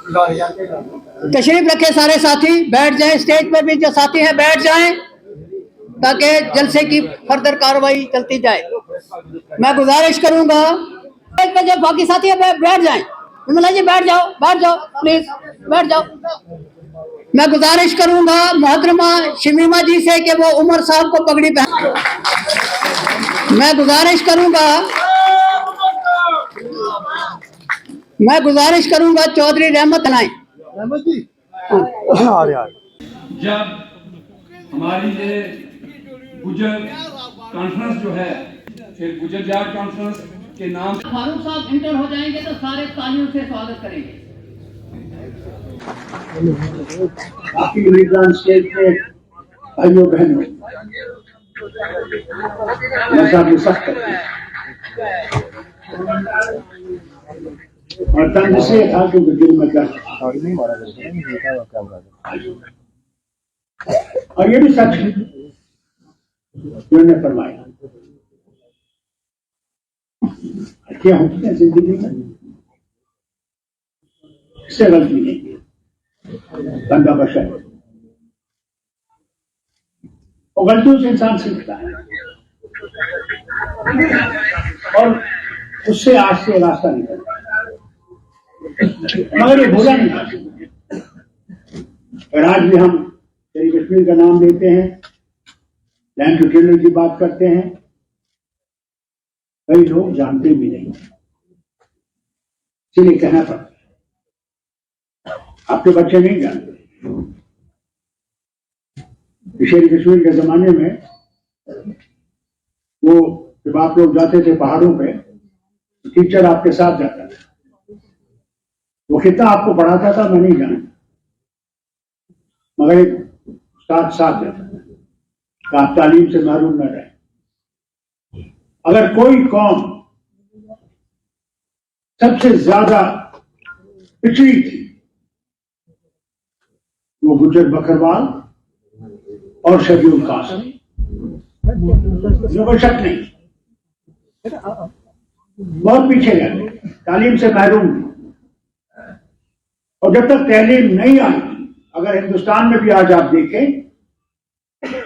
तशरीफ रखे सारे साथी, बैठ जाएं। स्टेज पर भी जो साथी हैं बैठ जाएं ताकि जलसे की फर्दर कार्रवाई चलती जाए। मैं गुजारिश करूंगा स्टेज पर जो बाकी साथी हैं बैठ जाएं। विमला जी बैठ जाओ प्लीज, बैठ जाओ। मैं गुजारिश करूंगा मोहतरमा शमीमा जी से कि वो उमर साहब को पगड़ी पहन। मैं गुजारिश करूंगा चौधरी रहमत लाएं। जब हमारी ये गुजर कॉन्फ्रेंस जो है, फिर गुजर जाट कॉन्फ्रेंस के नाम फारूक साहब इंटर हो जाएंगे तो सारे तालियों से स्वागत करेंगे। बाकी उम्मीदवार स्टेज पे भाइयों बहनों सख्त और तंग से था क्योंकि दिल में दर्द और ये भी सच है उन्होंने फरमाया क्या होती है जिंदगी में, इससे गलती नहीं, बंदा बशर और गलतियों से इंसान सीखता है और उससे आज से रास्ता निकलता है, मगर ये भूला नहीं जा सकता। और आज भी हम शेर कश्मीर का नाम लेते हैं, लैंड टू ट्रेलर की बात करते हैं, कई लोग जानते भी नहीं, इसलिए कहना पड़ता है। आपके बच्चे नहीं जानते। शेर कश्मीर के जमाने में वो जब आप लोग जाते थे पहाड़ों पे, टीचर आपके साथ जाता था, वो कितना आपको पढ़ाता था मैं नहीं जानता, मगर एक साथ जाता था कि आप तालीम से महरूम न रहे। अगर कोई कौम सबसे ज्यादा पिछड़ी थी वो गुजर बकरवाल और शेड्यूल कास्ट, कोई शक नहीं, बहुत पीछे गए, तालीम से महरूम थे। और जब तक तालीम नहीं आई, अगर हिंदुस्तान में भी आज आप देखें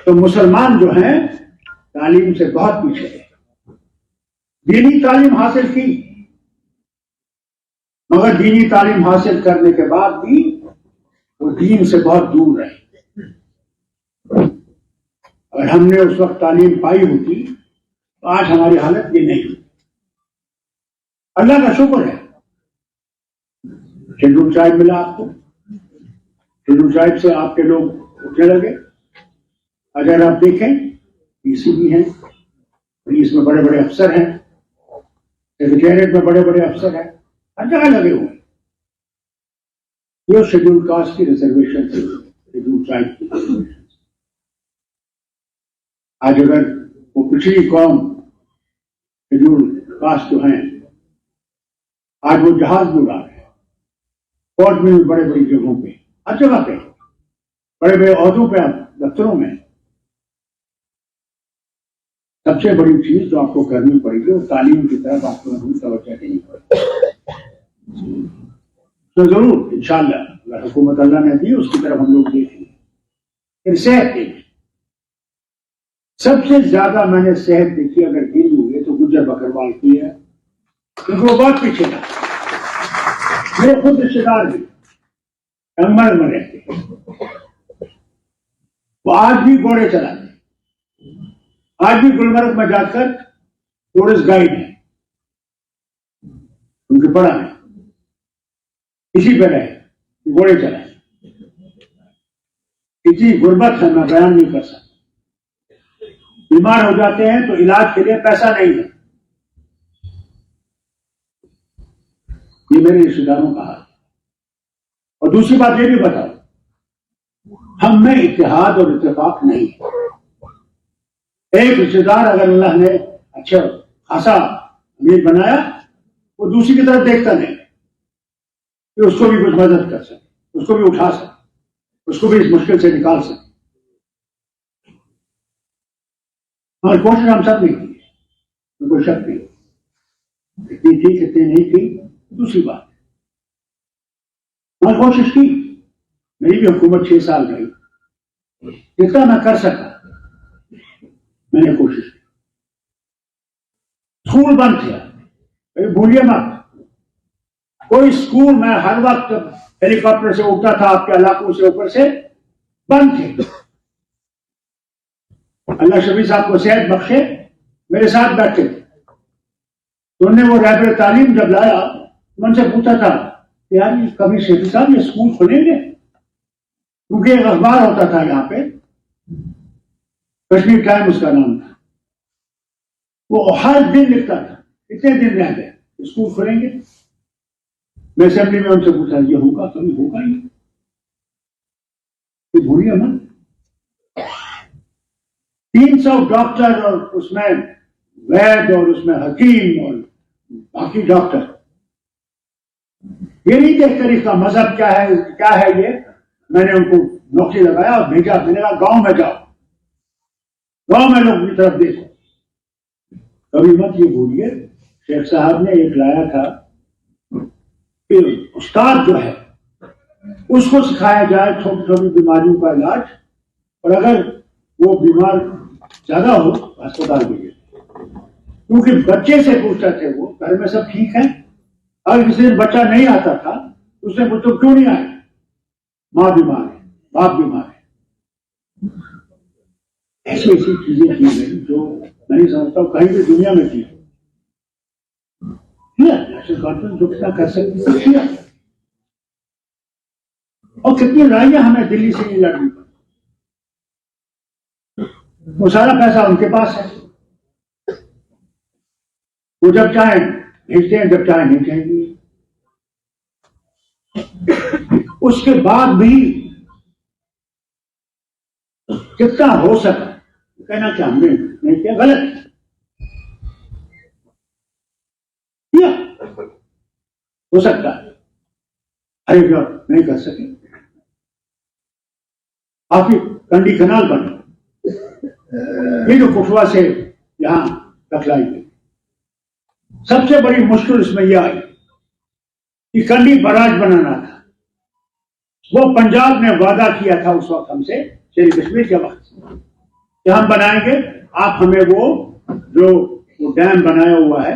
तो मुसलमान जो हैं तालीम से बहुत पीछे हैं। दीनी तालीम हासिल की, मगर दीनी तालीम हासिल करने के बाद भी वो दीन से बहुत दूर रहे। अगर हमने उस वक्त तालीम पाई होती तो आज हमारी हालत ये नहीं होती। अल्लाह का शुक्र है शेड्यूल ट्राइब मिला आपको, शेड्यूल ट्राइब से आपके लोग उठने लगे। अगर आप देखें पीसीबी हैं, पुलिस में बड़े बड़े अफसर हैं, सेक्रेटेरिएट में बड़े बड़े अफसर हैं, हर जगह लगे हुए। ये शेड्यूल कास्ट की रिजर्वेशन थी, शेड्यूल ट्राइब की रिजर्वेशन। आज अगर वो पिछड़ी कौम शेड्यूल कास्ट जो हैं, आज वो जहाज भी उड़ा रहे हैं, कोर्ट में भी बड़े बड़ी जगहों पे, हर जगह पे, बड़े बड़े ओहदों पे, दफ्तरों में। सबसे बड़ी चीज जो आपको करनी पड़ेगी वो तालीम की तरफ आपको तवज्जो देनी पड़ेगी। तो जरूर इंशाअल्लाह अगर हुकूमत अल्लाह ने दी उसकी तरफ हम लोग देखेंगे। फिर सेहत देखिए, सबसे ज्यादा मैंने सेहत देखी अगर गिरी हुई तो गुजर बकरवाल की है, क्योंकि वो बहुत पीछे था। मेरे खुद रिश्तेदार भी कंगमर में रहते, वो आज भी घोड़े चलाते, आज भी गुलमर्ग में जाकर टूरिस्ट गाइड है, उनके पढ़ा है, इसी पे रहे, घोड़े चलाए। इतनी गुर्बत है मैं बयान नहीं कर सकता। बीमार हो जाते हैं तो इलाज के लिए पैसा नहीं है, ये मेरे रिश्तेदारों का हाल है। और दूसरी बात ये भी बताओ, हम में इत्तेहाद और इत्तेफाक नहीं है। एक रिश्तेदार अगर अल्लाह ने अच्छा खासा अमीर बनाया, वो दूसरी की तरफ देखता नहीं कि उसको भी कुछ मदद कर सके, उसको भी उठा सके, उसको भी इस मुश्किल से निकाल सके। हमारी कोशिश हम सब ने की, कोई शक नहीं, कितनी थी कितनी नहीं थी दूसरी बात। मैं कोशिश की, मेरी भी हुकूमत 6 साल रही, जितना मैं कर सका मैंने कोशिश की। स्कूल बंद किया, भूलिए मत, कोई स्कूल मैं हर वक्त हेलीकॉप्टर से उठता था आपके इलाकों से ऊपर से, बंद थे। अल्लाह शफी साहब को सेहत बख्शे, मेरे साथ बैठे थे, तो उन्होंने वो रहबर तालीम जब लाया, मैं उनसे पूछा था यार कभी शफी साहब ये स्कूल खोलेंगे, क्योंकि एक अखबार होता था यहाँ पे, कश्मीर टाइम उसका नाम था, वो हर दिन लिखता था इतने दिन रह गए स्कूल खोलेंगे। मैं असेंबली में उनसे पूछा ये होगा, कभी होगा ही, तो भूलिए मत 300 डॉक्टर और उसमें वैद और उसमें हकीम और बाकी डॉक्टर, ये नहीं देखकर इसका मजहब क्या है ये, मैंने उनको नौकरी लगाया और भेजा, मैंने कहा गांव में जाओ, गांव में लोग की तरफ देखो। कभी मत ये भूलिए, शेख साहब ने एक लाया था कि उस्ताद जो है उसको सिखाया जाए छोटी छोटी बीमारियों का इलाज, और अगर वो बीमार ज्यादा हो अस्पताल भेजिए, क्योंकि बच्चे से पूछते थे वो घर में सब ठीक है, अगर किसी दिन बच्चा नहीं आता था तो उसने पूछा क्यों नहीं आया, माँ बीमार है, बाप बीमार है। ऐसी ऐसी चीजें की गई जो मैं नहीं समझता हूँ कहीं भी दुनिया में की। नेशनल कॉन्फ्रेंस जो कितना कर सकती किया, और कितनी लड़ाइयां हमें दिल्ली से नहीं लड़नी पड़ी, वो सारा पैसा उनके पास है, वो जब चाहे भेजते हैं, जब चाहे नहीं चाहिए। उसके बाद भी जितना हो सका कहना कि हमने नहीं किया, गलत किया, हो सकता है हर एक जॉब नहीं कर सके। काफी कंडी कनाल बने, ये जो कुफवा से यहां रखलाई गई, सबसे बड़ी मुश्किल इसमें यह आई कि कंडी बराज बनाना था। वो पंजाब ने वादा किया था उस वक्त हमसे, शेर कश्मीर के वक्त, कि हम बनाएंगे, आप हमें वो जो वो डैम बनाया हुआ है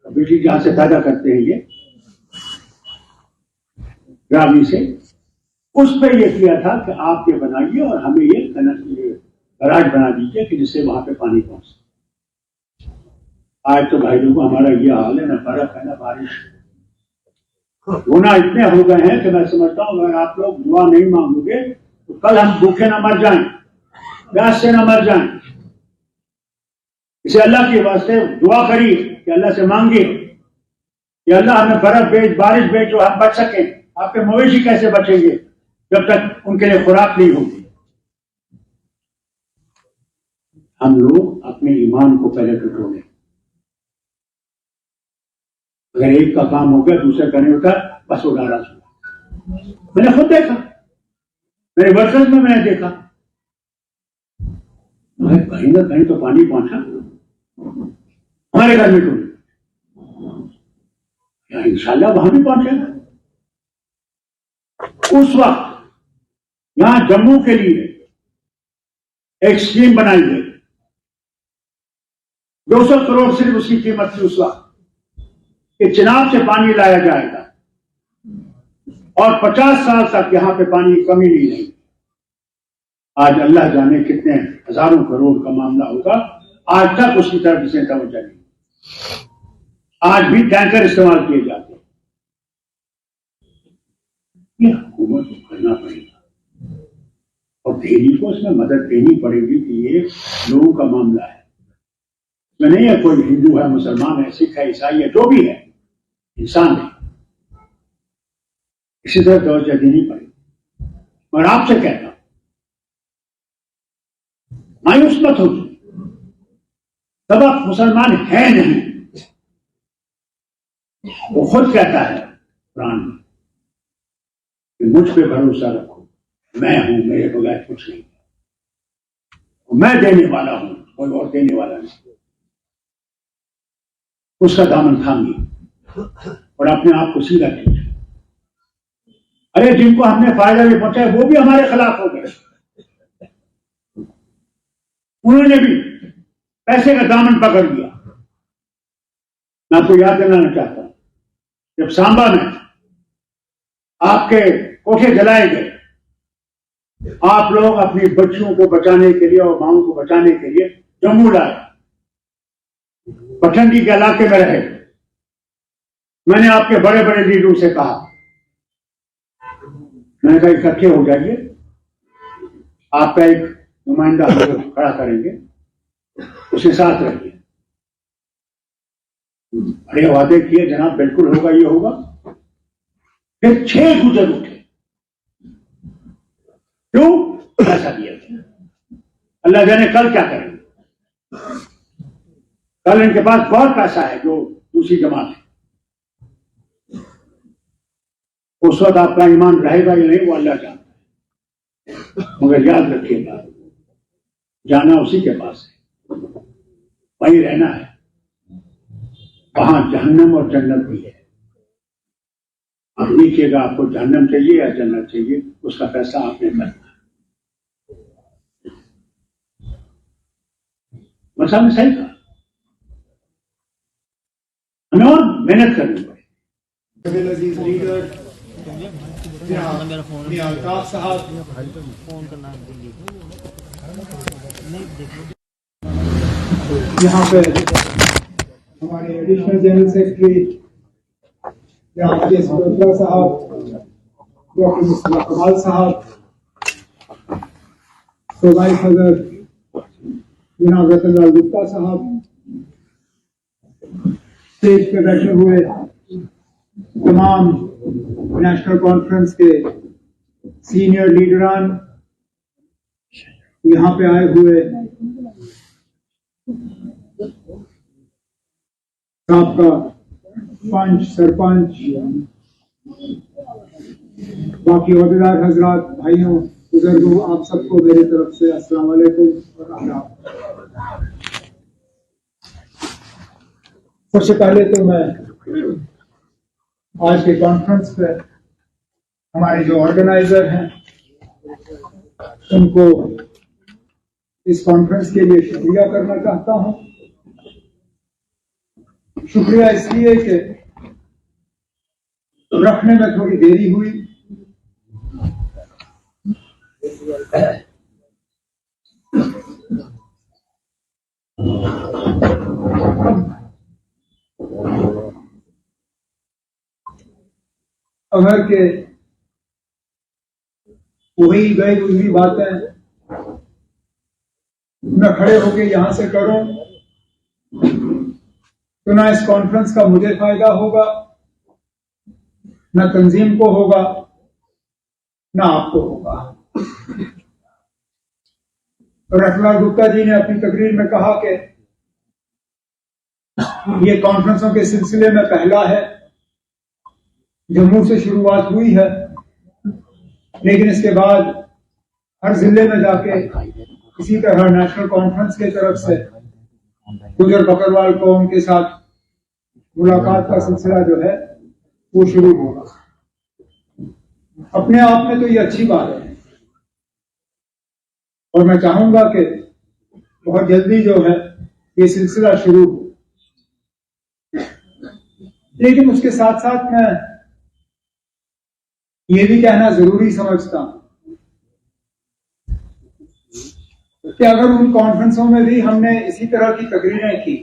बिजली जहां से पैदा करते हैं ये ग्रामी से, उस पर यह किया था कि आप ये बनाइए और हमें ये बराज बना दीजिए कि जिससे वहां पे पानी पहुंचे। आज तो भाई लोगों हमारा ये हाल है, ना बर्फ है ना बारिश, गुना इतने हो गए हैं कि मैं समझता हूं अगर आप लोग दुआ नहीं मांगोगे तो कल हम भूखे ना मर जाएं, प्यास से ना मर जाएं। इसे अल्लाह के वास्ते दुआ करिए कि अल्लाह से मांगिए कि अल्लाह हमें बर्फ भेज, बारिश भेज जो हम बच सकें। आपके मवेशी कैसे बचेंगे जब तक उनके लिए खुराक नहीं होगी। हम लोग अपने ईमान को पहले टटोलें, अगर एक का काम हो गया दूसरे का नहीं होता बस वो नाराज हुआ। मैंने खुद देखा, मेरे वर्कर्स में मैंने देखा, कहीं ना कहीं तो पानी पहुंचा हमारे घर में, तो इंशाल्लाह वहां भी पहुंचेगा। उस वक्त यहां जम्मू के लिए एक स्कीम बनाई गई, 200 करोड़ सिर्फ उसकी कीमत थी उस वक्त, कि चिनाब से पानी लाया जाएगा और 50 साल तक यहां पे पानी की कमी नहीं रहेगी। आज अल्लाह जाने कितने हजारों करोड़ का मामला होगा, आज तक उसकी तरफ से तवज्जो नहीं। आज भी टैंकर इस्तेमाल किए जाते हैं। ये हुकूमत को करना पड़ेगा और दिल्ली को इसमें मदद देनी पड़ेगी कि ये लोगों का मामला है, इसमें नहीं है कोई हिंदू है, मुसलमान है, सिख है, ईसाई है, जो भी है, इंसान है, इसी तरह तवज्जो देनी पड़ेगी। और आपसे कहता हूं मायूस मत हो, तब आप मुसलमान है नहीं। वो खुद कहता है कुरान में कि मुझ पे भरोसा रखो, मैं हूं, मेरे बगैर कुछ नहीं, मैं देने वाला हूं, कोई और देने वाला नहीं। उसका दामन थामिए और अपने आप को सीधा कीजिए। अरे जिनको हमने फायदा भी पहुंचाया वो भी हमारे खिलाफ हो गए। उन्होंने भी पैसे का दामन पकड़ लिया। मैं आपको याद दिलाना चाहता हूं, जब सांबा में आपके कोठे जलाए गए, आप लोग अपनी बच्चियों को बचाने के लिए और माओं को बचाने के लिए जम्मू लाए, भटंडी के इलाके में रहे। मैंने आपके बड़े बड़े लीडरों से कहा, मैंने कहा इकट्ठे हो जाइए, आपका एक नुमाइंदा हम लोग खड़ा करेंगे, उसके साथ रहिए। बड़े वादे किए, जनाब बिल्कुल होगा, ये होगा। फिर 6 गुजर उठे। क्यों? पैसा दिया था। अल्लाह जाने कल क्या करेंगे। कल इनके पास बहुत पैसा है जो दूसरी जमात है। उस वक्त आपका ईमान रहेगा या नहीं वो अल्लाह जानता है। मगर याद रखिएगा, जाना उसी के पास है, वहीं रहना है। वहां जहन्नम और जन्नत भी है। आप लीजिएगा, आपको जहन्नम चाहिए या जन्नत चाहिए, उसका फैसला आपने करना है। मसा में सही कहा, हमें और मेहनत करनी पड़ेगी। यहाँ पे हमारे एडिशनल जनरल सेक्रेटरी जनाब के साहब, डॉक्टर मुस्तफा कमाल साहब, सूबाई सदर जनाब रतनलाल गुप्ता साहब, स्टेज पे बैठे हुए तमाम नेशनल कॉन्फ्रेंस के सीनियर लीडरान, यहाँ पे आए हुए आपका पंच, सरपंच, बाकी ओहदेदार हजरात, भाइयों, बुजुर्गों, आप सबको मेरी तरफ से अस्सलाम वालेकुम और आदाब। सबसे पहले तो मैं आज के कॉन्फ्रेंस पे हमारे जो ऑर्गेनाइजर हैं उनको इस कॉन्फ्रेंस के लिए शुक्रिया करना चाहता हूं। शुक्रिया इसलिए कि रखने में थोड़ी देरी हुई। अगर के वही गए गुजरी बातें मैं खड़े होके यहां से करूं तो ना इस कॉन्फ्रेंस का मुझे फायदा होगा, ना तंजीम को होगा, ना आपको होगा। रतनलाल गुप्ता जी ने अपनी तकरीर में कहा कि ये कॉन्फ्रेंसों के सिलसिले में पहला है। जम्मू से शुरुआत हुई है, लेकिन इसके बाद हर जिले में जाके इसी तरह नेशनल कॉन्फ्रेंस की तरफ से गुजर बकरवाल कौम के साथ मुलाकात का सिलसिला जो है वो शुरू होगा। अपने आप में तो ये अच्छी बात है और मैं चाहूंगा कि बहुत जल्दी जो है ये सिलसिला शुरू हो। लेकिन उसके साथ साथ मैं ये भी कहना जरूरी समझता हूं कि अगर उन कॉन्फ्रेंसों में भी हमने इसी तरह की तकरीरें की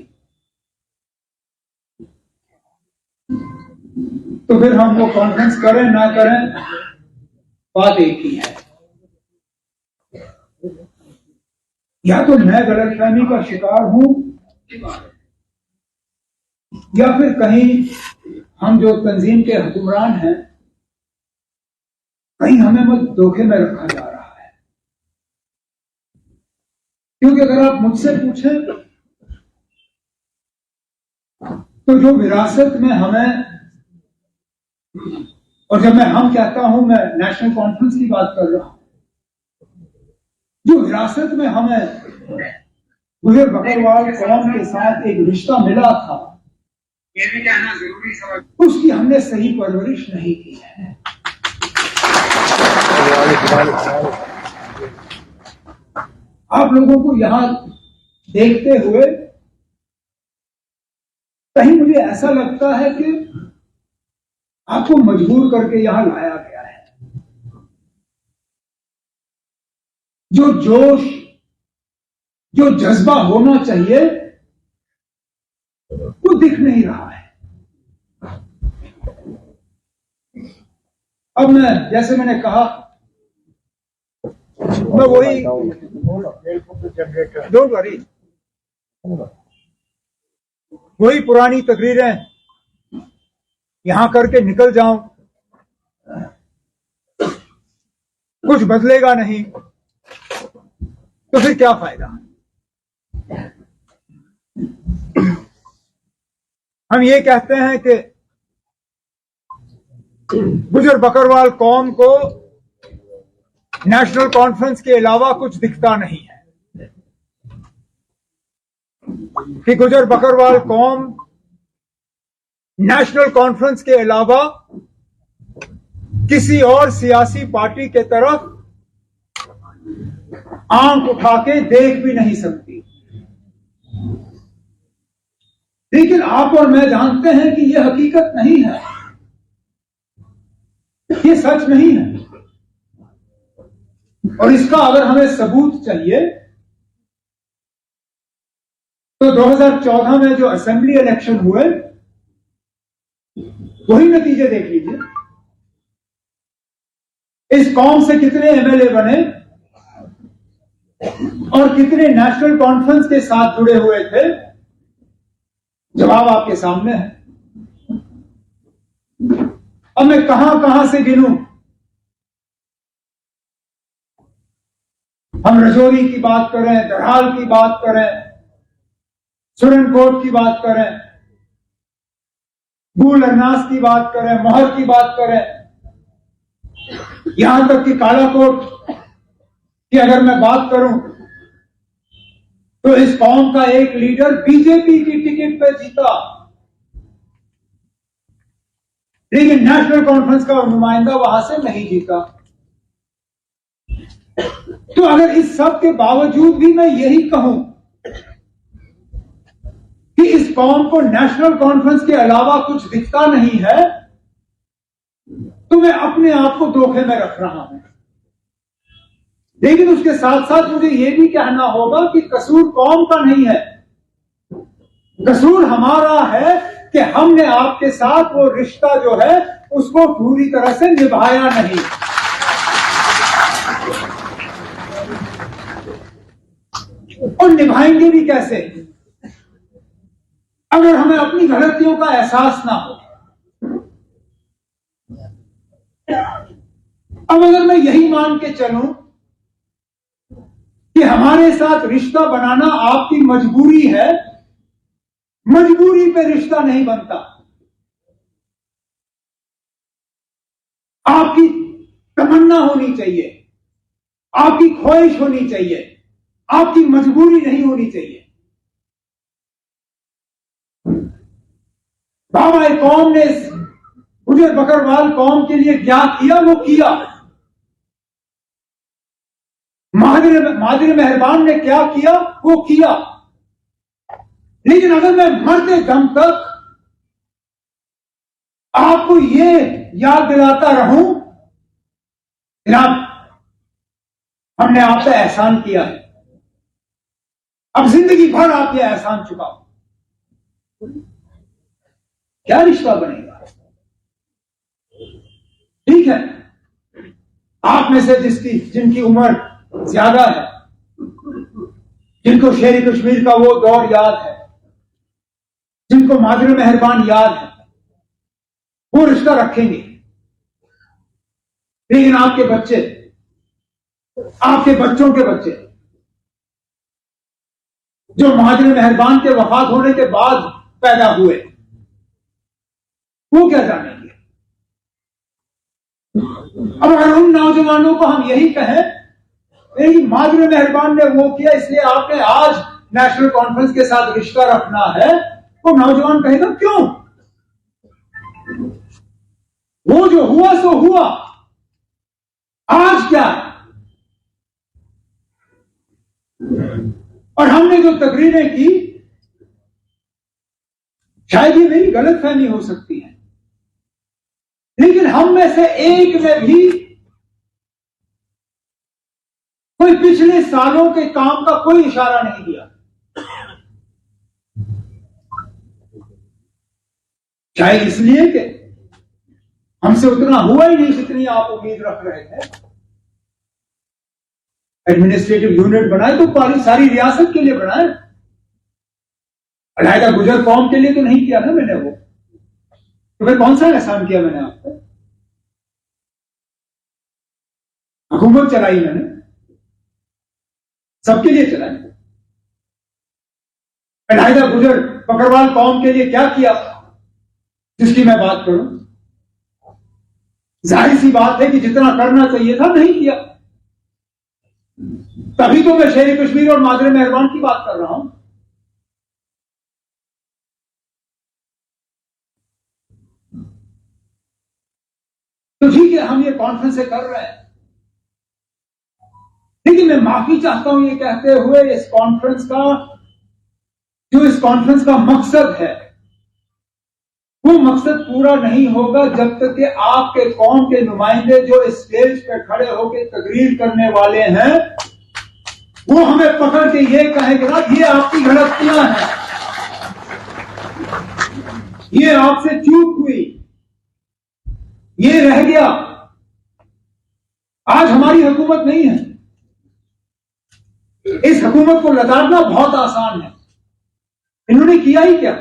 तो फिर हम वो कॉन्फ्रेंस करें ना करें, बात एक ही है। या तो मैं गलतफहमी का शिकार हूं या फिर कहीं हम जो तंजीम के हुक्मरान हैं कहीं हमें मत धोखे में रखा जा रहा है। क्योंकि अगर आप मुझसे पूछें तो जो विरासत में हमें, और जब मैं हम कहता हूं मैं नेशनल कॉन्फ्रेंस की बात कर रहा हूं, जो विरासत में हमें गुजर बकरवाल कौम के साथ एक रिश्ता मिला था, ये भी कहना जरूरी समझ, उसकी हमने सही परवरिश नहीं की है। आप लोगों को यहां देखते हुए कहीं मुझे ऐसा लगता है कि आपको मजबूर करके यहां लाया गया है। जो जोश, जो जज्बा होना चाहिए वो दिख नहीं रहा है। अब मैं, जैसे मैंने कहा, मैं वही, डोंट वरी, वही पुरानी तकरीरें यहां करके निकल जाऊं, कुछ बदलेगा नहीं तो फिर क्या फायदा। हम ये कहते हैं कि गुजर बकरवाल कौम को नेशनल कॉन्फ्रेंस के अलावा कुछ दिखता नहीं है, कि गुजर बकरवाल कौम नेशनल कॉन्फ्रेंस के अलावा किसी और सियासी पार्टी के तरफ आंख उठा के देख भी नहीं सकती। लेकिन आप और मैं जानते हैं कि यह हकीकत नहीं है, ये सच नहीं है। और इसका अगर हमें सबूत चाहिए तो 2014 में जो असेंबली इलेक्शन हुए वही नतीजे देख लीजिए। इस कौम से कितने एमएलए बने और कितने नेशनल कॉन्फ्रेंस के साथ जुड़े हुए थे, जवाब आपके सामने है। अब मैं कहां कहां से गिनूं? हम रजौरी की बात करें, दरहाल की बात करें, सुरनकोट की बात करें, गुल अरनास की बात करें, मोहर की बात करें, यहां तक कि कालाकोट की अगर मैं बात करूं तो इस कौम का एक लीडर बीजेपी की टिकट पे जीता, लेकिन नेशनल कॉन्फ्रेंस का नुमाइंदा वहां से नहीं जीता। तो अगर इस सब के बावजूद भी मैं यही कहूं कि इस कौम को नेशनल कॉन्फ्रेंस के अलावा कुछ दिखता नहीं है, तो मैं अपने आप को धोखे में रख रहा हूं। लेकिन उसके साथ साथ मुझे यह भी कहना होगा कि कसूर कौम का नहीं है, कसूर हमारा है कि हमने आपके साथ वो रिश्ता जो है उसको पूरी तरह से निभाया नहीं। और निभाएंगे भी कैसे अगर हमें अपनी गलतियों का एहसास ना हो। अब अगर मैं यही मान के चलूं कि हमारे साथ रिश्ता बनाना आपकी मजबूरी है, मजबूरी पे रिश्ता नहीं बनता। आपकी तमन्ना होनी चाहिए, आपकी ख्वाहिश होनी चाहिए, आपकी मजबूरी नहीं होनी चाहिए। बाबा कौम ने गुजर बकरवाल कौम के लिए क्या किया वो किया, मादिर मेहरबान ने क्या किया वो किया। लेकिन अगर मैं मरते दम तक आपको ये याद दिलाता रहूं, जनाब हमने आप पे एहसान किया है, अब जिंदगी भर आप ये एहसान चुकाओ, क्या रिश्ता बनेगा? ठीक है, आप में से जिनकी उम्र ज्यादा है, जिनको शेर कश्मीर का वो दौर याद है, जिनको मादिर मेहरबान याद है, वो रिश्ता रखेंगे। लेकिन आपके बच्चे, आपके बच्चों के बच्चे जो मादिर मेहरबान के वफात होने के बाद पैदा हुए, वो क्या जानेंगे? अब अगर उन नौजवानों को हम यही कहें कि मादिर मेहरबान ने वो किया इसलिए आपने आज नेशनल कॉन्फ्रेंस के साथ रिश्ता रखना है, वो नौजवान कहेगा क्यों? वो जो हुआ सो हुआ, आज आज क्या है? और हमने जो तकरीरें की, शायद ये मेरी गलतफहमी हो सकती है, लेकिन हम में से एक में भी कोई पिछले सालों के काम का कोई इशारा नहीं दिया। शायद इसलिए कि हमसे उतना हुआ ही नहीं जितनी आप उम्मीद रख रहे थे। एडमिनिस्ट्रेटिव यूनिट बनाए तो सारी रियासत के लिए बनाए, अलहदा गुजर कौम के लिए तो नहीं किया ना मैंने वो। तो फिर कौन सा एहसान किया मैंने आपको? हुकूमत चलाई मैंने, सबके लिए चलाई। अलहदा गुजर बकरवाल कौम के लिए क्या किया जिसकी मैं बात करूं? जाहिर सी बात है कि जितना करना चाहिए था नहीं किया। तभी तो मैं शेर कश्मीर और मादरे मेहरबान की बात कर रहा हूं। तो ठीक है, हम ये कॉन्फ्रेंस कर रहे हैं, लेकिन मैं माफी चाहता हूं ये कहते हुए इस कॉन्फ्रेंस का मकसद है, वो मकसद पूरा नहीं होगा जब तक कि आपके कौम के नुमाइंदे जो इस स्टेज पे खड़े होकर तकरीर करने वाले हैं वो हमें पकड़ के ये कहेंगे ना, ये आपकी गलतियां हैं, ये आपसे चूक हुई, ये रह गया। आज हमारी हुकूमत नहीं है। इस हुकूमत को लताड़ना बहुत आसान है। इन्होंने किया ही क्या?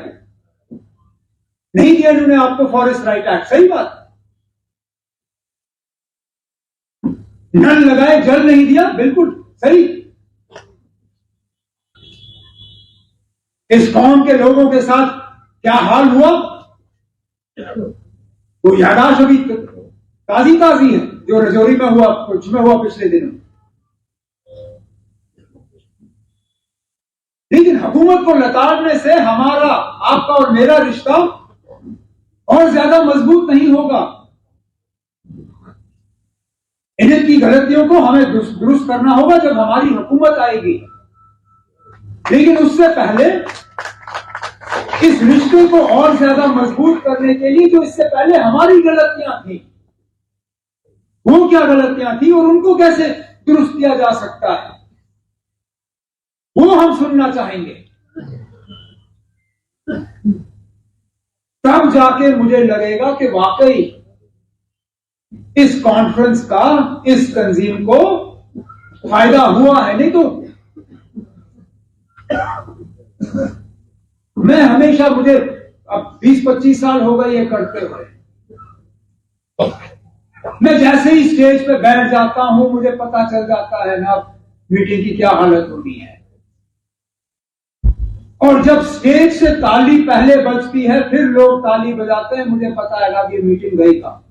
नहीं दिया इन्होंने आपको फॉरेस्ट राइट एक्ट, सही बात। नल लगाए, जल नहीं दिया, बिल्कुल सही। इस कौम के लोगों के साथ क्या हाल हुआ वो यादाश्त अभी ताजी है, जो रजौरी में हुआ, कुछ में हुआ पिछले दिनों। लेकिन हुकूमत को लताड़ने से हमारा, आपका और मेरा रिश्ता और ज्यादा मजबूत नहीं होगा। इनकी गलतियों को हमें दुरुस्त करना होगा जब हमारी हुकूमत आएगी। लेकिन उससे पहले इस रिश्ते को और ज्यादा मजबूत करने के लिए जो इससे पहले हमारी गलतियां थी, वो क्या गलतियां थी और उनको कैसे दुरुस्त किया जा सकता है, वो हम सुनना चाहेंगे। तब जाके मुझे लगेगा कि वाकई इस कॉन्फ्रेंस का, इस तंजीम को फायदा हुआ है। नहीं तो मैं हमेशा, मुझे अब 20-25 साल हो गए ये करते हुए, मैं जैसे ही स्टेज पे बैठ जाता हूं मुझे पता चल जाता है ना मीटिंग की क्या हालत होनी है। और जब स्टेज से ताली पहले बजती है फिर लोग ताली बजाते हैं, मुझे पता है ना ये मीटिंग गई था।